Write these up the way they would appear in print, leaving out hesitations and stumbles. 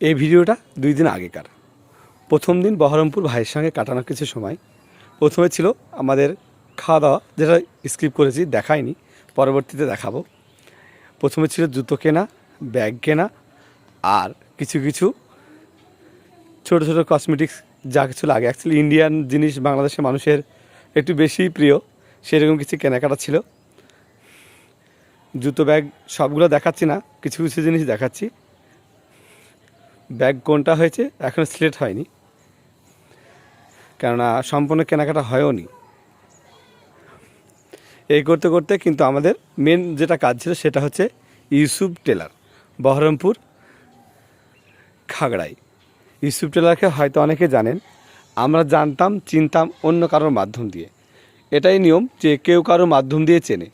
এই ভিডিওটা 2 দিন আগেকার। প্রথম দিন বহরমপুর ভাইয়ের সঙ্গে কাটানো কিছু সময়। প্রথমে ছিল আমাদের খাওয়া দাওয়া, যেটা স্কিপ করেছি, দেখাইনি, পরবর্তীতে দেখাবো। প্রথমে ছিল জুতো কেনা, ব্যাগ কেনা, আর কিছু কিছু ছোটো ছোটো কসমেটিক্স যা কিছু লাগে। অ্যাকচুয়ালি ইন্ডিয়ান জিনিস বাংলাদেশের মানুষের একটু বেশিই প্রিয়, সেরকম কিছু কেনাকাটা ছিল। জুতো ব্যাগ সবগুলো দেখাচ্ছি না, কিছু কিছু জিনিস দেখাচ্ছি। ব্যাগ কোনটা হয়েছে এখনও সিলেক্ট হয়নি, কেননা সম্পূর্ণ কেনাকাটা হয়ও নি। এই করতে করতে কিন্তু আমাদের মেন যেটা কাজ ছিল সেটা হচ্ছে ইউসুফ টেলার, বহরমপুর খাগড়াই। ইউসুফ টেলারকে হয়তো অনেকে জানেন, আমরা জানতাম চিনতাম অন্য কারোর মাধ্যম দিয়ে। এটাই নিয়ম যে কেউ কারোর মাধ্যম দিয়ে চেনে।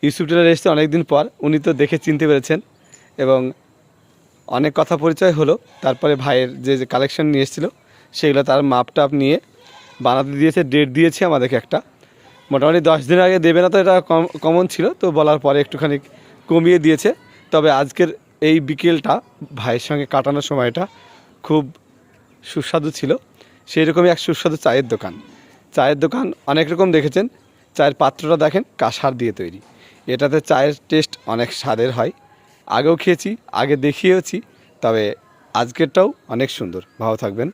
ইউসুফ টেলার এসেছে অনেক দিন পর, উনি তো দেখে চিনতে পেরেছেন এবং অনেক কথা পরিচয় হলো। তারপরে ভাইয়ের যে যে কালেকশন নিয়ে এসেছিলো সেগুলো তার মাপ টাপ নিয়ে বানাতে দিয়েছে, ডেট দিয়েছে আমাদেরকে একটা। মোটামুটি 10 দিন আগে দেবে না, তো এটা কমন ছিল, তো বলার পরে একটুখানি কমিয়ে দিয়েছে। তবে আজকের এই বিকেলটা ভাইয়ের সঙ্গে কাটানোর সময়টা খুব সুস্বাদু ছিল। সেই রকমই এক সুস্বাদু চায়ের দোকান। চায়ের দোকান অনেক রকম দেখেছেন, চায়ের পাত্রটা দেখেন কাঁসার দিয়ে তৈরি। এটাতে চায়ের টেস্ট অনেক স্বাদের হয়। আগেও খেয়েছি, আগে দেখিয়েওছি, তবে আজকেরটাও অনেক সুন্দর। ভালো থাকবেন।